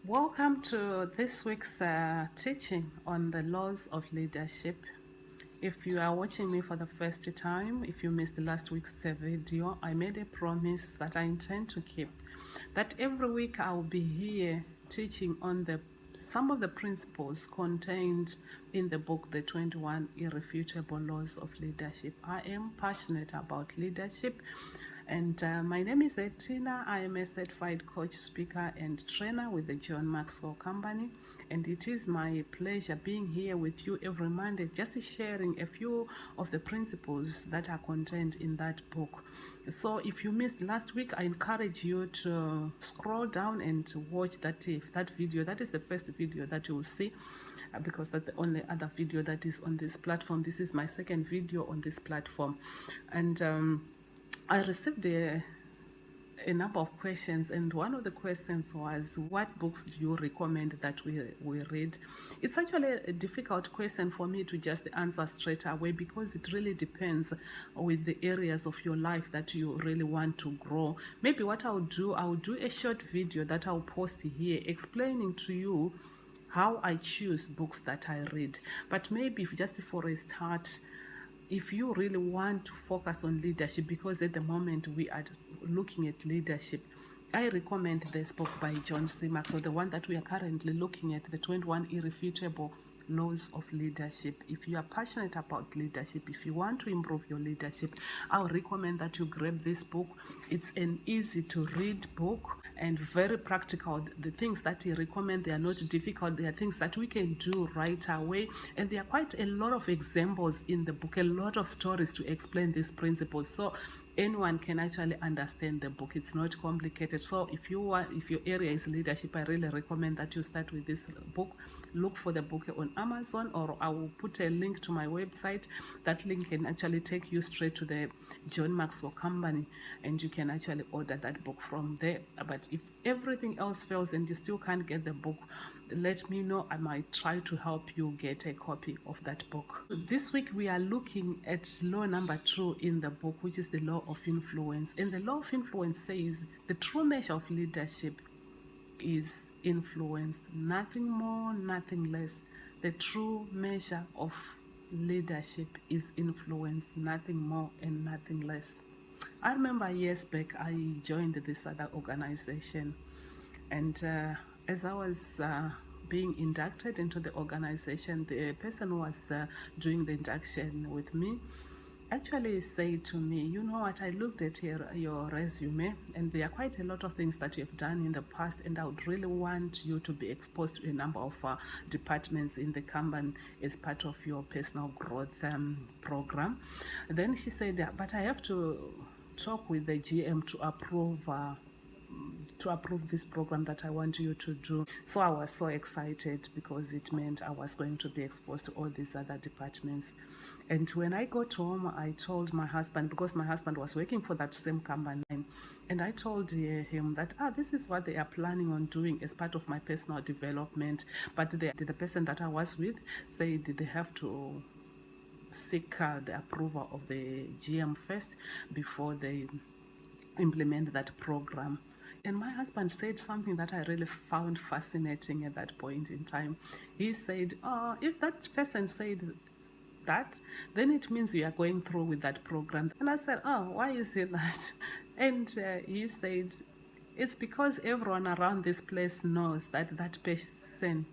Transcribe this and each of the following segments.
Welcome to this week's teaching on the laws of leadership. If you are watching me for the first time, if you missed last week's video, I made a promise that I intend to keep. That every week I will be here teaching on some of the principles contained in the book, The 21 Irrefutable Laws of Leadership. I am passionate about leadership. And my name is Etina. I am a certified coach, speaker, and trainer with the John Maxwell Company. And it is my pleasure being here with you every Monday, just sharing a few of the principles that are contained in that book. So if you missed last week, I encourage you to scroll down and watch that video. That is the first video that you will see, because that's the only other video that is on this platform. This is my second video on this platform. And I received a number of questions, and one of the questions was, what books do you recommend that we read? It's actually a difficult question for me to just answer straight away, because it really depends with the areas of your life that you really want to grow. Maybe what I'll do a short video that I'll post here explaining to you how I choose books that I read. But maybe just for a start, if you really want to focus on leadership, because at the moment we are looking at leadership, I recommend this book by John C. Maxwell, the one that we are currently looking at, The 21 Irrefutable Laws of Leadership. If you are passionate about leadership, if you want to improve your leadership, I would recommend that you grab this book. It's an easy to read book and very practical. The things that he recommends, they are not difficult. They are things that we can do right away, and there are quite a lot of examples in the book, a lot of stories to explain these principles, so anyone can actually understand the book. It's not complicated. So if your area is leadership, I really recommend that you start with this book. Look for the book on Amazon, or I will put a link to my website. That link can actually take you straight to the John Maxwell Company, and you can actually order that book from there. But if everything else fails and you still can't get the book, let me know. I might try to help you get a copy of that book. This week we are looking at law number 2 in the book, which is the law of influence. And the law of influence says the true measure of leadership is influence, nothing more, nothing less. The true measure of leadership is influence, nothing more and nothing less. I remember years back I joined this other organization, and as I was being inducted into the organization, the person who was doing the induction with me actually said to me, you know what, I looked at your resume, and there are quite a lot of things that you have done in the past, and I would really want you to be exposed to a number of departments in the company as part of your personal growth program. Then she said, but I have to talk with the GM to approve this program that I want you to do. So I was so excited, because it meant I was going to be exposed to all these other departments. And when I got home, I told my husband, because my husband was working for that same company, and I told him that, this is what they are planning on doing as part of my personal development. But the person that I was with said they have to seek the approval of the GM first before they implement that program. And my husband said something that I really found fascinating at that point in time. He said, if that person said that, then it means you are going through with that program. And I said, why is it that? And he said, it's because everyone around this place knows that that person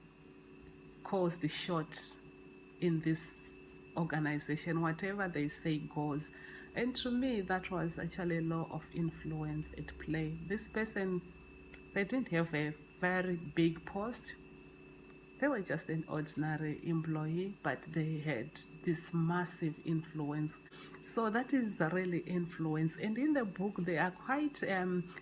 calls the shot in this organization. Whatever they say goes. And to me, that was actually a law of influence at play. This person, they didn't have a very big post. They were just an ordinary employee, but they had this massive influence. So that is really influence. And in the book, they are quite,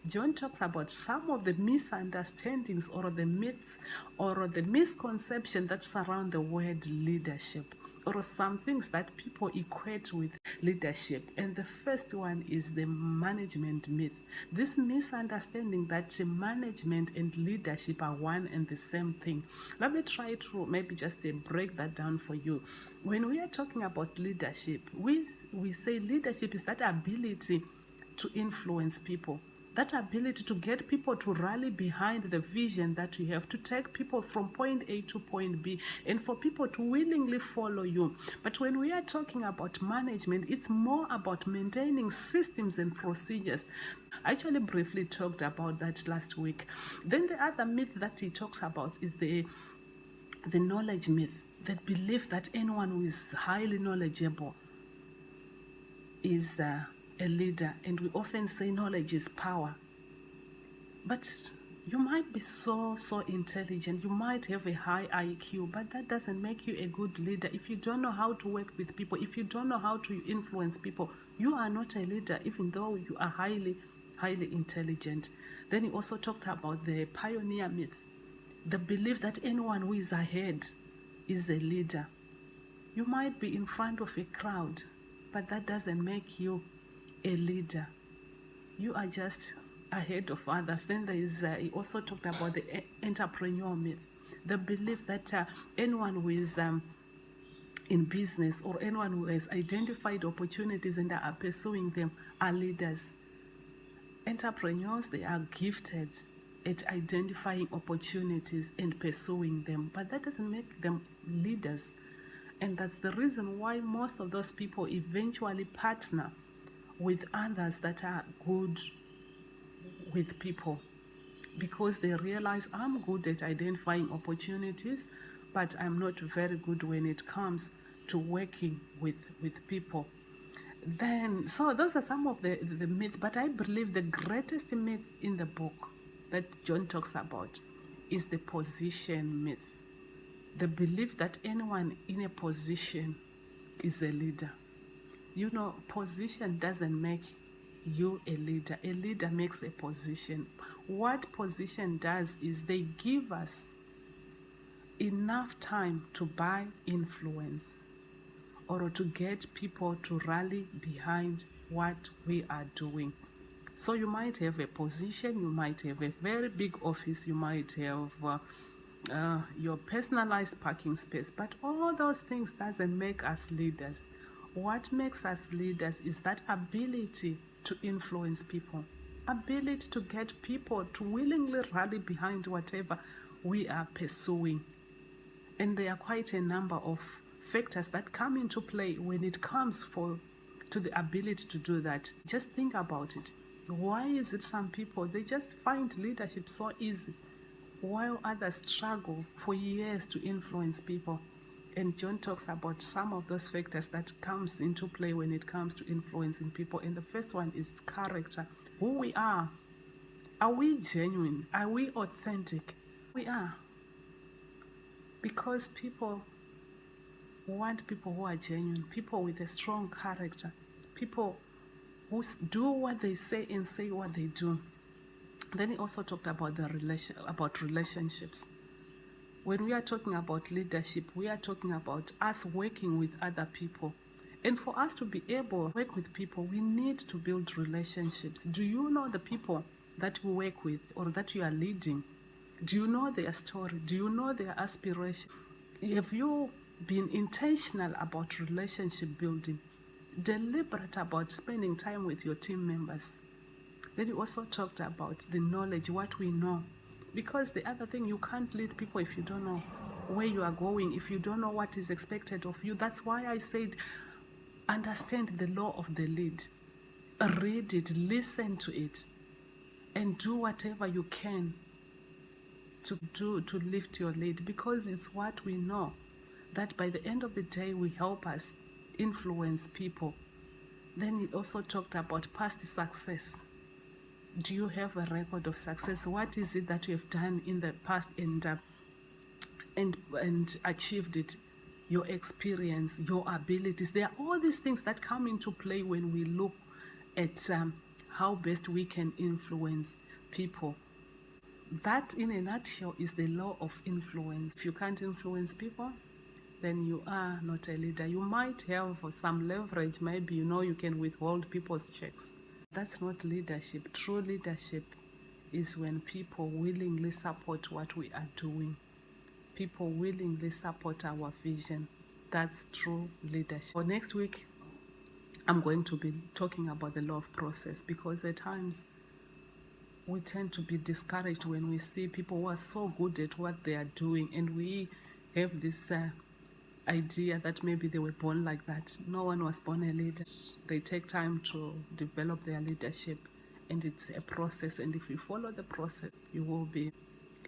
John talks about some of the misunderstandings or the myths or the misconception that surround the word leadership, or some things that people equate with leadership. And the first one is the management myth. This misunderstanding that management and leadership are one and the same thing. Let me try to maybe just break that down for you. When we are talking about leadership, we say leadership is that ability to influence people. that ability to get people to rally behind the vision that you have, to take people from point A to point B, and for people to willingly follow you. But when we are talking about management, it's more about maintaining systems and procedures. I actually briefly talked about that last week. Then the other myth that he talks about is the knowledge myth, that belief that anyone who is highly knowledgeable is a leader. And we often say knowledge is power. But you might be so intelligent, you might have a high IQ, but that doesn't make you a good leader. If you don't know how to work with people, if you don't know how to influence people, you are not a leader, even though you are highly intelligent. Then he also talked about the pioneer myth, the belief that anyone who is ahead is a leader. You might be in front of a crowd, but that doesn't make you a leader. You are just ahead of others. Then there is, he also talked about the entrepreneur myth, the belief that anyone who is in business, or anyone who has identified opportunities and are pursuing them, are leaders. Entrepreneurs, they are gifted at identifying opportunities and pursuing them, but that doesn't make them leaders. And that's the reason why most of those people eventually partner with others that are good with people, because they realize, I'm good at identifying opportunities, but I'm not very good when it comes to working with people. Then, so those are some of the myths, but I believe the greatest myth in the book that John talks about is the position myth. The belief that anyone in a position is a leader. You know, position doesn't make you a leader. A leader makes a position. What position does is they give us enough time to buy influence, or to get people to rally behind what we are doing. So you might have a position, you might have a very big office, you might have your personalized parking space, but all those things doesn't make us leaders. What makes us leaders is that ability to influence people, ability to get people to willingly rally behind whatever we are pursuing. And there are quite a number of factors that come into play when it comes to the ability to do that. Just think about it. Why is it some people, they just find leadership so easy, while others struggle for years to influence people? And John talks about some of those factors that comes into play when it comes to influencing people. And the first one is character. Who we are. Are we genuine? Are we authentic? We are. Because people want people who are genuine, people with a strong character, people who do what they say and say what they do. Then he also talked about relationships. When we are talking about leadership, we are talking about us working with other people. And for us to be able to work with people, we need to build relationships. Do you know the people that you work with or that you are leading? Do you know their story? Do you know their aspiration? Have you been intentional about relationship building, deliberate about spending time with your team members? Then you also talked about the knowledge, what we know. Because the other thing, you can't lead people if you don't know where you are going, if you don't know what is expected of you. That's why I said, understand the law of the lead. Read it, listen to it, and do whatever you can to lift your lead, because it's what we know that by the end of the day will help us influence people. Then he also talked about past success. Do you have a record of success? What is it that you have done in the past and achieved it? Your experience, your abilities. There are all these things that come into play when we look at how best we can influence people. That, in a nutshell, is the law of influence. If you can't influence people, then you are not a leader. You might have some leverage. Maybe you can withhold people's checks. That's not leadership. True leadership is when people willingly support what we are doing. People willingly support our vision. That's true leadership. For next week, I'm going to be talking about the law of process, because at times we tend to be discouraged when we see people who are so good at what they are doing, and we have this idea that maybe they were born like that. No one was born a leader. They take time to develop their leadership, and it's a process, and if you follow the process, you will be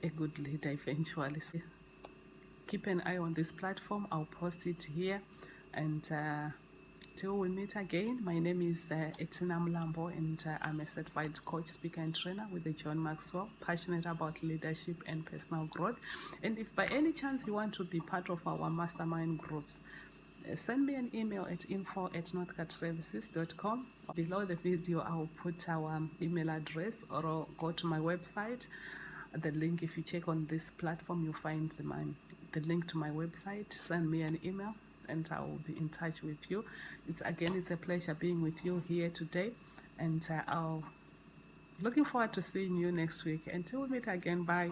a good leader eventually. So keep an eye on this platform. I'll post it here, and till we meet again, my name is Etina Mlambo, and I'm a certified coach, speaker, and trainer with the John Maxwell, passionate about leadership and personal growth. And if by any chance you want to be part of our mastermind groups, send me an email at info@northcutservices.com. Below the video, I'll put our email address, or go to my website. The link, if you check on this platform, you'll find the link to my website. Send me an email, and I will be in touch with you. It's a pleasure being with you here today, and I'll looking forward to seeing you next week. Until we meet again, bye.